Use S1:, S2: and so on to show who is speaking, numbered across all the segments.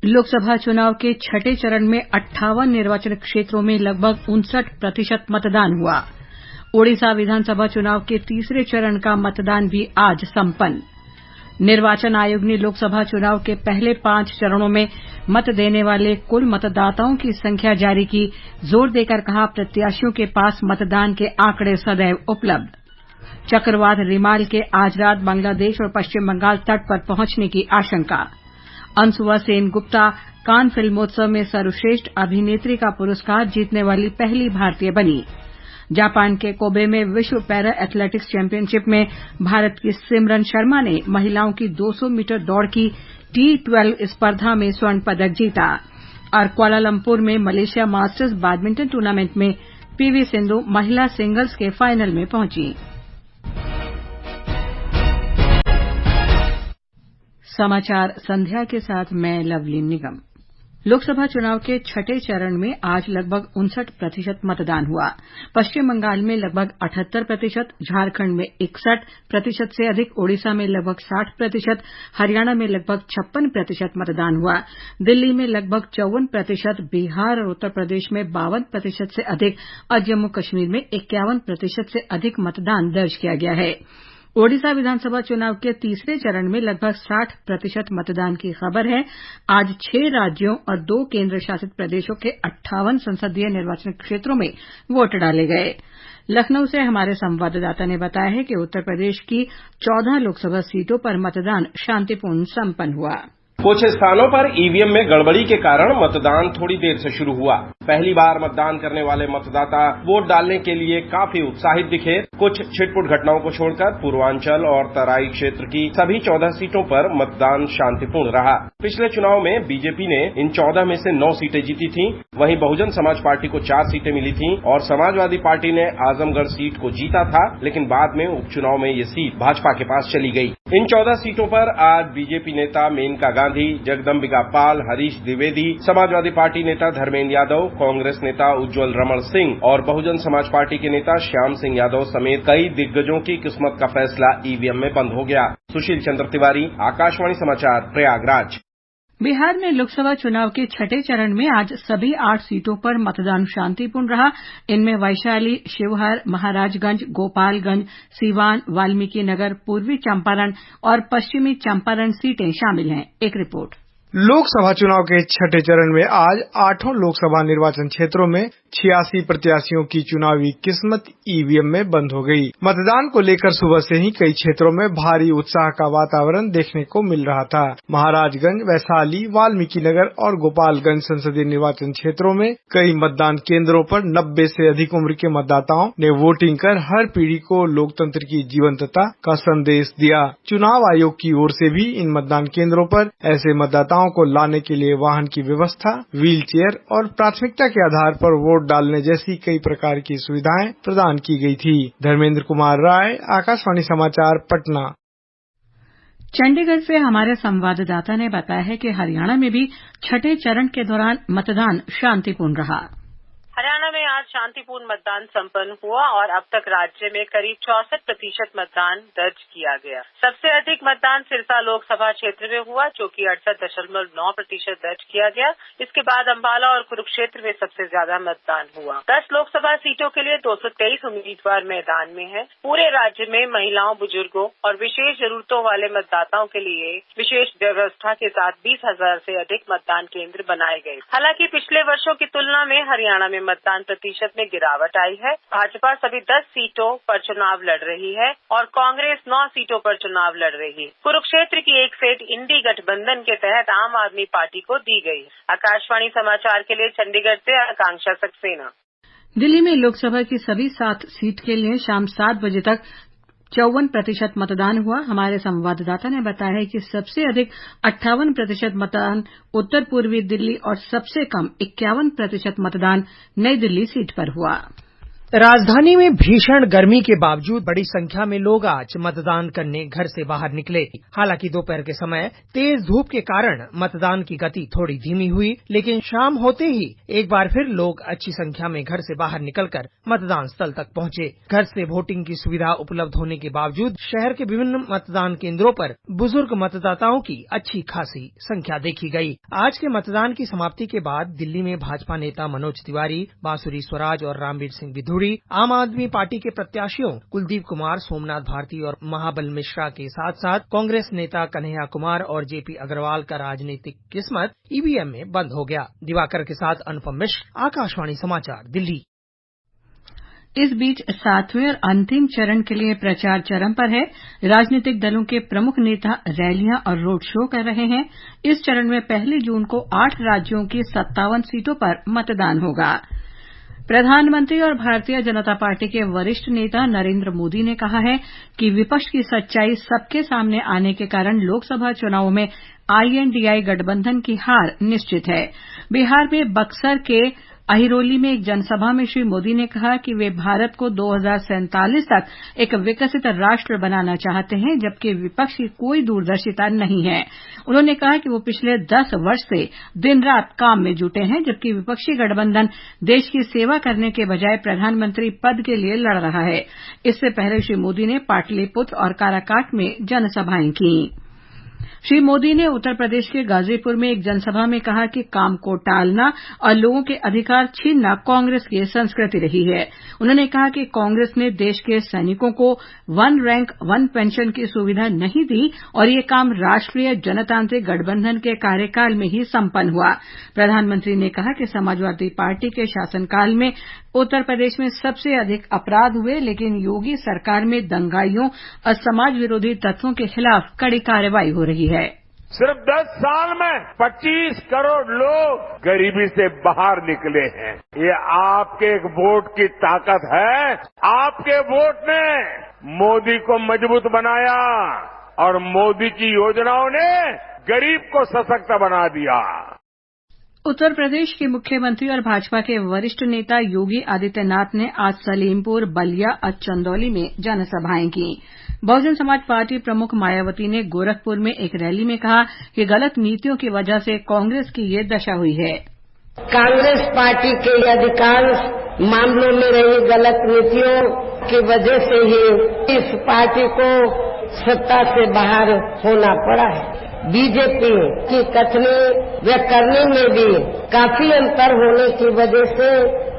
S1: लोकसभा चुनाव के छठे चरण में 58 निर्वाचन क्षेत्रों में लगभग 59% मतदान हुआ। ओडिशा विधानसभा चुनाव के तीसरे चरण का मतदान भी आज संपन्न। निर्वाचन आयोग ने लोकसभा चुनाव के पहले 5 चरणों में मत देने वाले कुल मतदाताओं की संख्या जारी की। जोर देकर कहा, प्रत्याशियों के पास मतदान के आंकड़े सदैव उपलब्ध। चक्रवात रिमाल के आज रात बांग्लादेश और पश्चिम बंगाल तट पर पहुंचने की आशंका। अंशुआ सेन गुप्ता कान फिल्मोत्सव में सर्वश्रेष्ठ अभिनेत्री का पुरस्कार जीतने वाली पहली भारतीय बनी। जापान के कोबे में विश्व पैरा एथलेटिक्स चैंपियनशिप में भारत की सिमरन शर्मा ने महिलाओं की 200 मीटर दौड़ की T12 स्पर्धा में स्वर्ण पदक जीता। और कुआलालंपुर में मलेशिया मास्टर्स बैडमिंटन टूर्नामेंट में पीवी सिंधु महिला सिंगल्स के फाइनल में पहुंची। समाचार संध्या के साथ मैं लवली निगम। लोकसभा चुनाव के छठे चरण में आज लगभग 59% मतदान हुआ। पश्चिम बंगाल में लगभग 78%, झारखंड में 61% से अधिक, ओडिशा में लगभग 60%, हरियाणा में लगभग 56% मतदान हुआ। दिल्ली में लगभग 54%, बिहार और उत्तर प्रदेश में 52% से अधिक और जम्मू कश्मीर में 51% से अधिक मतदान दर्ज किया गया है। ओडिशा विधानसभा चुनाव के तीसरे चरण में लगभग 60% मतदान की खबर है। आज 6 राज्यों और 2 केंद्र शासित प्रदेशों के 58 संसदीय निर्वाचन क्षेत्रों में वोट डाले गए। लखनऊ से हमारे संवाददाता ने बताया है कि उत्तर प्रदेश की 14 लोकसभा सीटों पर मतदान शांतिपूर्ण संपन्न हुआ।
S2: कुछ स्थानों पर ईवीएम में गड़बड़ी के कारण मतदान थोड़ी देर से शुरू हुआ। पहली बार मतदान करने वाले मतदाता वोट डालने के लिए काफी उत्साहित दिखे। कुछ छिटपुट घटनाओं को छोड़कर पूर्वांचल और तराई क्षेत्र की सभी 14 सीटों पर मतदान शांतिपूर्ण रहा। पिछले चुनाव में बीजेपी ने इन 14 में से 9 सीटें जीती थीं, वहीं बहुजन समाज पार्टी को 4 सीटें मिली थीं और समाजवादी पार्टी ने आजमगढ़ सीट को जीता था, लेकिन बाद में उपचुनाव में ये सीट भाजपा के पास चली गई। इन 14 सीटों पर आज बीजेपी नेता मेनका गांधी, जगदम्बिका पाल, हरीश द्विवेदी, समाजवादी पार्टी नेता धर्मेंद्र यादव, कांग्रेस नेता उज्जवल रमण सिंह और बहुजन समाज पार्टी के नेता श्याम सिंह यादव समेत कई दिग्गजों की किस्मत का फैसला ईवीएम में बंद हो गया। सुशील चंद्र तिवारी, आकाशवाणी समाचार, प्रयागराज।
S1: बिहार में लोकसभा चुनाव के छठे चरण में आज सभी 8 सीटों पर मतदान शांतिपूर्ण रहा। इनमें वैशाली, शिवहर, महाराजगंज, गोपालगंज, सीवान, वाल्मीकि नगर, पूर्वी चंपारण और पश्चिमी चंपारण सीटें शामिल हैं। एक रिपोर्ट।
S3: लोकसभा चुनाव के छठे चरण में आज 8 लोकसभा निर्वाचन क्षेत्रों में 86 प्रत्याशियों की चुनावी किस्मत ईवीएम में बंद हो गई। मतदान को लेकर सुबह से ही कई क्षेत्रों में भारी उत्साह का वातावरण देखने को मिल रहा था। महाराजगंज, वैशाली, वाल्मीकि नगर और गोपालगंज संसदीय निर्वाचन क्षेत्रों में कई मतदान केंद्रों पर 90 से अधिक उम्र के मतदाताओं ने वोटिंग कर हर पीढ़ी को लोकतंत्र की जीवंतता का संदेश दिया। चुनाव आयोग की ओर से भी इन मतदान केंद्रों पर ऐसे मतदाताओं को लाने के लिए वाहन की व्यवस्था, व्हील चेयर और प्राथमिकता के आधार पर वोट डालने जैसी कई प्रकार की सुविधाएं प्रदान की गई थी। धर्मेंद्र कुमार राय, आकाशवाणी समाचार, पटना।
S1: चंडीगढ़ से हमारे संवाददाता ने बताया है कि हरियाणा में भी छठे चरण के दौरान मतदान शांतिपूर्ण रहा।
S4: हरियाणा में आज शांतिपूर्ण मतदान संपन्न हुआ और अब तक राज्य में करीब 64% मतदान दर्ज किया गया। सबसे अधिक मतदान सिरसा लोकसभा क्षेत्र में हुआ, जो कि 68.9% दर्ज किया गया। इसके बाद अंबाला और कुरुक्षेत्र में सबसे ज्यादा मतदान हुआ। 10 लोकसभा सीटों के लिए 223 उम्मीदवार मैदान में हैं। पूरे राज्य में महिलाओं, बुजुर्गों और विशेष जरूरतों वाले मतदाताओं के लिए विशेष व्यवस्था के साथ 20,000 से अधिक मतदान केंद्र बनाए गए। हालांकि पिछले वर्षों की तुलना में हरियाणा में मतदान प्रतिशत में गिरावट आई है। भाजपा सभी 10 सीटों पर चुनाव लड़ रही है और कांग्रेस 9 सीटों पर चुनाव लड़ रही है। कुरुक्षेत्र की एक सीट इंडी गठबंधन के तहत आम आदमी पार्टी को दी गई। आकाशवाणी समाचार के लिए चंडीगढ़ से आकांक्षा सक्सेना।
S1: दिल्ली में लोकसभा की सभी 7 सीट के लिए शाम 7 बजे तक 54% मतदान हुआ। हमारे संवाददाता ने बताया है कि सबसे अधिक 58% मतदान उत्तर पूर्वी दिल्ली और सबसे कम 51% मतदान नई दिल्ली सीट पर हुआ।
S5: राजधानी में भीषण गर्मी के बावजूद बड़ी संख्या में लोग आज मतदान करने घर से बाहर निकले। हालांकि दोपहर के समय तेज धूप के कारण मतदान की गति थोड़ी धीमी हुई, लेकिन शाम होते ही एक बार फिर लोग अच्छी संख्या में घर से बाहर निकलकर मतदान स्थल तक पहुंचे। घर से वोटिंग की सुविधा उपलब्ध होने के बावजूद शहर के विभिन्न मतदान केंद्रों पर बुजुर्ग मतदाताओं की अच्छी खासी संख्या देखी गई। आज के मतदान की समाप्ति के बाद दिल्ली में भाजपा नेता मनोज तिवारी, बांसुरी स्वराज और रामवीर सिंह विधुड़ी, आम आदमी पार्टी के प्रत्याशियों कुलदीप कुमार, सोमनाथ भारती और महाबल मिश्रा के साथ साथ कांग्रेस नेता कन्हैया कुमार और जेपी अग्रवाल का राजनीतिक किस्मत ईवीएम में बंद हो गया। दिवाकर के साथ अनुपम मिश्र, आकाशवाणी समाचार, दिल्ली।
S1: इस बीच 7वें और अंतिम चरण के लिए प्रचार चरम पर है। राजनीतिक दलों के प्रमुख नेता रैलियां और रोड शो कर रहे हैं। इस चरण में 1 जून को 8 राज्यों की 57 सीटों पर मतदान होगा। प्रधानमंत्री और भारतीय जनता पार्टी के वरिष्ठ नेता नरेंद्र मोदी ने कहा है कि विपक्ष की सच्चाई सबके सामने आने के कारण लोकसभा चुनावों में आईएनडीआई गठबंधन की हार निश्चित है। बिहार में बक्सर के अहिरोली में एक जनसभा में श्री मोदी ने कहा कि वे भारत को 2047 तक एक विकसित राष्ट्र बनाना चाहते हैं, जबकि विपक्ष की कोई दूरदर्शिता नहीं है। उन्होंने कहा कि वो पिछले 10 वर्ष से दिन रात काम में जुटे हैं, जबकि विपक्षी गठबंधन देश की सेवा करने के बजाय प्रधानमंत्री पद के लिए लड़ रहा है। इससे पहले श्री मोदी ने पाटलिपुत्र और काराकाट में जनसभाएं की। श्री मोदी ने उत्तर प्रदेश के गाजीपुर में एक जनसभा में कहा कि काम को टालना और लोगों के अधिकार छीनना कांग्रेस की संस्कृति रही है। उन्होंने कहा कि कांग्रेस ने देश के सैनिकों को 1 रैंक 1 पेंशन की सुविधा नहीं दी और ये काम राष्ट्रीय जनतांत्रिक गठबंधन के कार्यकाल में ही संपन्न हुआ। प्रधानमंत्री ने कहा कि समाजवादी पार्टी के शासनकाल में उत्तर प्रदेश में सबसे अधिक अपराध हुए, लेकिन योगी सरकार में दंगाइयों और समाज विरोधी तत्वों के खिलाफ कड़ी कार्रवाई हो रही है।
S6: सिर्फ 10 साल में 25 करोड़ लोग गरीबी से बाहर निकले हैं। ये आपके एक वोट की ताकत है। आपके वोट ने मोदी को मजबूत बनाया और मोदी की योजनाओं ने गरीब को सशक्त बना दिया।
S1: उत्तर प्रदेश के मुख्यमंत्री और भाजपा के वरिष्ठ नेता योगी आदित्यनाथ ने आज सलेमपुर, बलिया और चंदौली में जनसभाएं की। बहुजन समाज पार्टी प्रमुख मायावती ने गोरखपुर में एक रैली में कहा कि गलत नीतियों की वजह से कांग्रेस की ये दशा हुई है।
S7: कांग्रेस पार्टी के अधिकांश मामलों में रही गलत नीतियों की वजह से ही इस पार्टी को सत्ता से बाहर होना पड़ा है। बीजेपी की कथनी व करनी में भी काफी अंतर होने की वजह से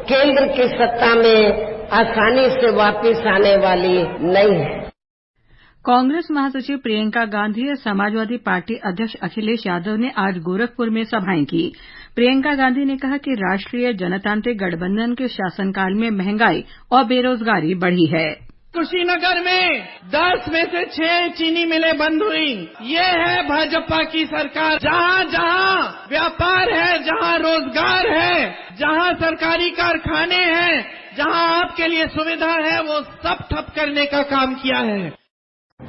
S7: केंद्र की सत्ता में आसानी से वापस आने वाली नहीं है।
S1: कांग्रेस महासचिव प्रियंका गांधी और समाजवादी पार्टी अध्यक्ष अखिलेश यादव ने आज गोरखपुर में सभाएं की। प्रियंका गांधी ने कहा कि राष्ट्रीय जनतांत्रिक गठबंधन के शासनकाल में महंगाई और बेरोजगारी बढ़ी है।
S8: कुशीनगर में 10 में से 6 चीनी मिलें बंद हुई। ये है भाजपा की सरकार। जहाँ जहाँ व्यापार है, जहाँ रोजगार है, जहाँ सरकारी कारखाने हैं, जहाँ आपके लिए सुविधा है, वो सब ठप करने का काम किया है।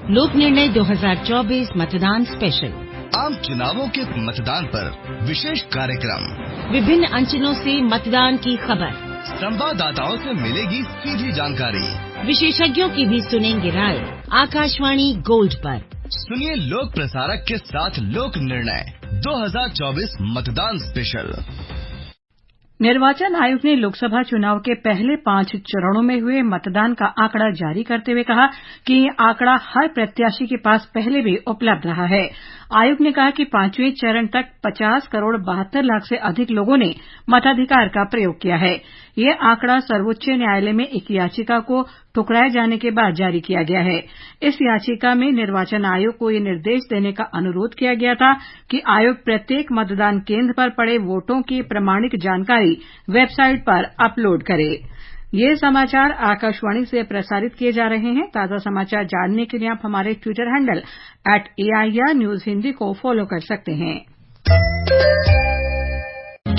S9: लोक निर्णय 2024 मतदान स्पेशल।
S10: आम चुनावों के मतदान पर विशेष कार्यक्रम,
S9: विभिन्न अंचलों से मतदान की खबर,
S10: संवाददाताओं से मिलेगी सीधी जानकारी,
S9: विशेषज्ञों की भी सुनेंगे राय। आकाशवाणी गोल्ड पर
S10: सुनिए लोक प्रसारक के साथ लोक निर्णय 2024 मतदान स्पेशल।
S1: निर्वाचन आयोग ने लोकसभा चुनाव के पहले 5 चरणों में हुए मतदान का आंकड़ा जारी करते हुए कहा कि ये आंकड़ा हर प्रत्याशी के पास पहले भी उपलब्ध रहा है। आयोग ने कहा कि 5वें चरण तक 50 करोड़ 72 लाख से अधिक लोगों ने मताधिकार का प्रयोग किया है। ये आंकड़ा सर्वोच्च न्यायालय में एक याचिका को ठुकराए जाने के बाद जारी किया गया है। इस याचिका में निर्वाचन आयोग को ये निर्देश देने का अनुरोध किया गया था कि आयोग प्रत्येक मतदान केंद्र पर पड़े वोटों की प्रमाणिक जानकारी वेबसाइट पर अपलोड करे। ये समाचार आकाशवाणी से प्रसारित किए जा रहे हैं। ताजा समाचार जानने के लिए आप हमारे Twitter handle @AIR News Hindi को फॉलो कर सकते हैं।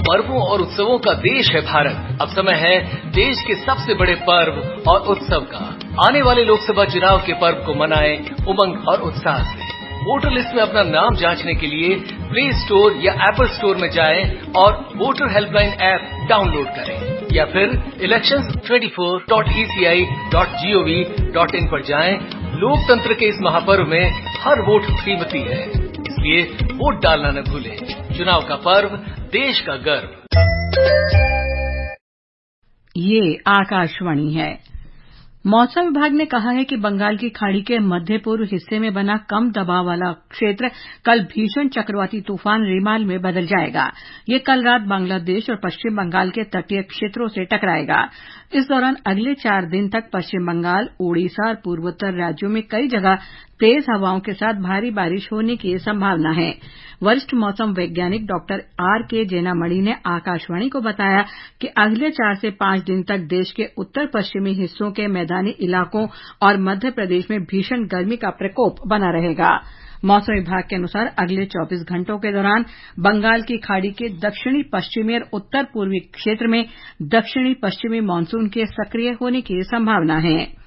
S11: पर्वों और उत्सवों का देश है भारत। अब समय है देश के सबसे बड़े पर्व और उत्सव का। आने वाले लोकसभा चुनाव के पर्व को मनाएं उमंग और उत्साह से। वोटर लिस्ट में अपना नाम जांचने के लिए प्ले स्टोर या एप्पल स्टोर में जाएं और वोटर हेल्पलाइन ऐप डाउनलोड करें। या फिर elections24.eci.gov.in पर जाएं। लोकतंत्र के इस महापर्व में हर वोट कीमती है, इसलिए वोट डालना न भूलें। चुनाव का पर्व, देश का गर्व।
S1: ये आकाशवाणी है। मौसम विभाग ने कहा है कि बंगाल की खाड़ी के मध्य पूर्व हिस्से में बना कम दबाव वाला क्षेत्र कल भीषण चक्रवाती तूफान रिमाल में बदल जाएगा। ये कल रात बांग्लादेश और पश्चिम बंगाल के तटीय क्षेत्रों से टकराएगा। इस दौरान अगले 4 दिन तक पश्चिम बंगाल, ओडिशा और पूर्वोत्तर राज्यों में कई जगह तेज हवाओं के साथ भारी बारिश होने की संभावना है। वरिष्ठ मौसम वैज्ञानिक डॉक्टर आर.के. जेनामणि ने आकाशवाणी को बताया कि अगले 4 से 5 दिन तक देश के उत्तर पश्चिमी हिस्सों के मैदानी इलाकों और मध्य प्रदेश में भीषण गर्मी का प्रकोप बना रहेगा। मौसम विभाग के अनुसार अगले 24 घंटों के दौरान बंगाल की खाड़ी के दक्षिणी पश्चिमी और उत्तर पूर्वी क्षेत्र में दक्षिणी पश्चिमी मानसून के सक्रिय होने की संभावना है।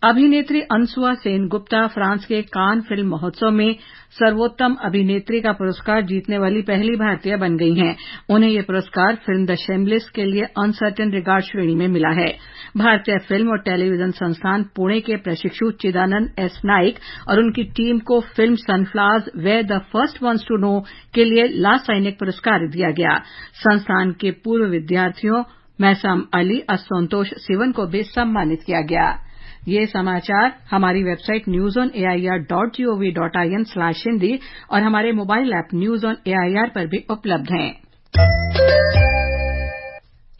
S1: अभिनेत्री अनसुआ सेनगुप्ता फ्रांस के कान फिल्म महोत्सव में सर्वोत्तम अभिनेत्री का पुरस्कार जीतने वाली पहली भारतीय बन गई हैं। उन्हें यह पुरस्कार फिल्म द शेमलेस के लिए अनसर्टेन रिगार्ड श्रेणी में मिला है। भारतीय फिल्म और टेलीविजन संस्थान पुणे के प्रशिक्षु चिदानंद एस नाइक और उनकी टीम को film Sunflowers were the first ones to know के लिए ला सैनिक पुरस्कार दिया गया। संस्थान के पूर्व विद्यार्थियों महसाम अली और संतोष सिवन को भी सम्मानित किया गया। ये समाचार हमारी वेबसाइट newsonair.gov.in/hindi और हमारे mobile app news on AIR पर भी उपलब्ध हैं।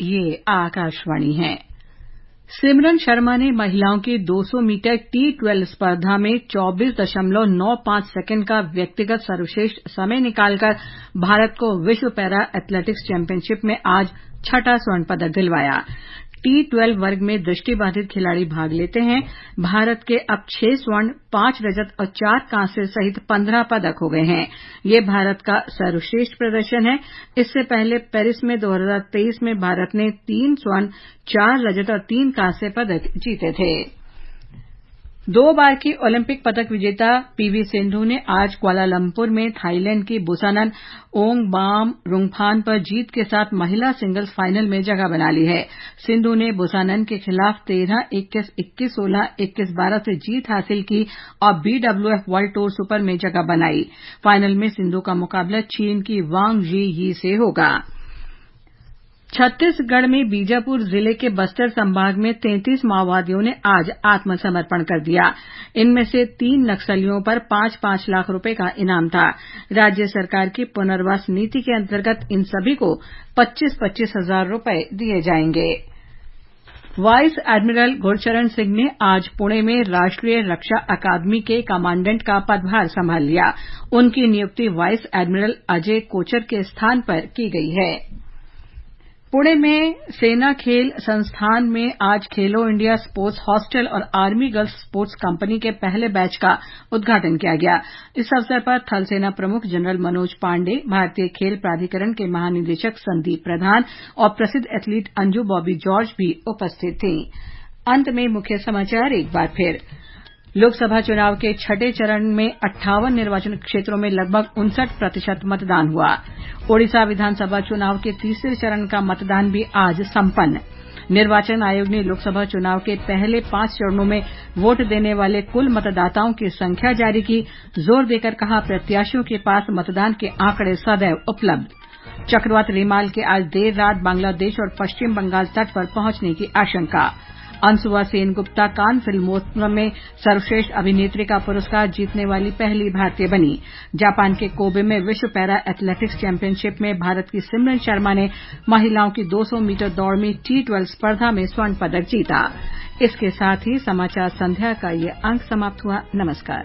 S1: ये आकाशवाणी है। सिमरन शर्मा ने महिलाओं की 200 मीटर T12 स्पर्धा में 24.95 सेकंड का व्यक्तिगत सर्वश्रेष्ठ समय निकालकर भारत को विश्व पैरा एथलेटिक्स चैंपियनशिप में आज 6वां स्वर्ण पदक दिलवाया। T12 वर्ग में दृष्टिबाधित खिलाड़ी भाग लेते हैं। भारत के अब 6 स्वर्ण, 5 रजत और 4 कांस्य सहित 15 पदक हो गए हैं। ये भारत का सर्वश्रेष्ठ प्रदर्शन है। इससे पहले पेरिस में 2023 में भारत ने 3 स्वर्ण, 4 रजत और 3 कांस्य पदक जीते थे। 2 बार की ओलंपिक पदक विजेता पीवी सिंधु ने आज कुआलालंपुर में थाईलैंड की बुसानन ओंगबाम-रुंगफान पर जीत के साथ महिला सिंगल्स फाइनल में जगह बना ली है। सिंधु ने बुसानन के खिलाफ 13-21, 21-16, 21-12 से जीत हासिल की और बीडब्ल्यूएफ वर्ल्ड टूर सुपर में जगह बनाई। फाइनल में सिंधु का मुकाबला चीन की वांग जी ही से होगा। छत्तीसगढ़ में बीजापुर जिले के बस्तर संभाग में 33 माओवादियों ने आज आत्मसमर्पण कर दिया। इनमें से 3 नक्सलियों पर 5-5 लाख रुपए का इनाम था। राज्य सरकार की पुनर्वास नीति के अंतर्गत इन सभी को 25-25 हजार रुपए दिए जाएंगे। वाइस एडमिरल गुरचरण सिंह ने आज पुणे में राष्ट्रीय रक्षा अकादमी के कमांडेंट का पदभार संभाल लिया। उनकी नियुक्ति वाइस एडमिरल अजय कोचर के स्थान पर की गई है। पुणे में सेना खेल संस्थान में आज खेलो इंडिया स्पोर्ट्स हॉस्टल और आर्मी गर्ल्स स्पोर्ट्स कंपनी के पहले बैच का उद्घाटन किया गया। इस अवसर पर थल सेना प्रमुख जनरल मनोज पांडे, भारतीय खेल प्राधिकरण के महानिदेशक संदीप प्रधान और प्रसिद्ध एथलीट अंजू बॉबी जॉर्ज भी उपस्थित थीं। अंत में मुख्य समाचार एक बार फिर। लोकसभा चुनाव के 6ठे चरण में 58 निर्वाचन क्षेत्रों में लगभग 59% मतदान हुआ। ओडिशा विधानसभा चुनाव के तीसरे चरण का मतदान भी आज संपन्न। निर्वाचन आयोग ने लोकसभा चुनाव के पहले 5 चरणों में वोट देने वाले कुल मतदाताओं की संख्या जारी की। जोर देकर कहा, प्रत्याशियों के पास मतदान के आंकड़े सदैव उपलब्ध। चक्रवात रिमाल के आज देर रात बांग्लादेश और पश्चिम बंगाल तट पर पहुंचने की आशंका। अनसुआ सेनगुप्ता कान फिल्मोत्सव में सर्वश्रेष्ठ अभिनेत्री का पुरस्कार जीतने वाली पहली भारतीय बनी। जापान के कोबे में विश्व पैरा एथलेटिक्स चैंपियनशिप में भारत की सिमरन शर्मा ने महिलाओं की 200 मीटर दौड़ में T12 स्पर्धा में स्वर्ण पदक जीता। इसके साथ ही समाचार संध्या का ये अंक समाप्त हुआ। नमस्कार।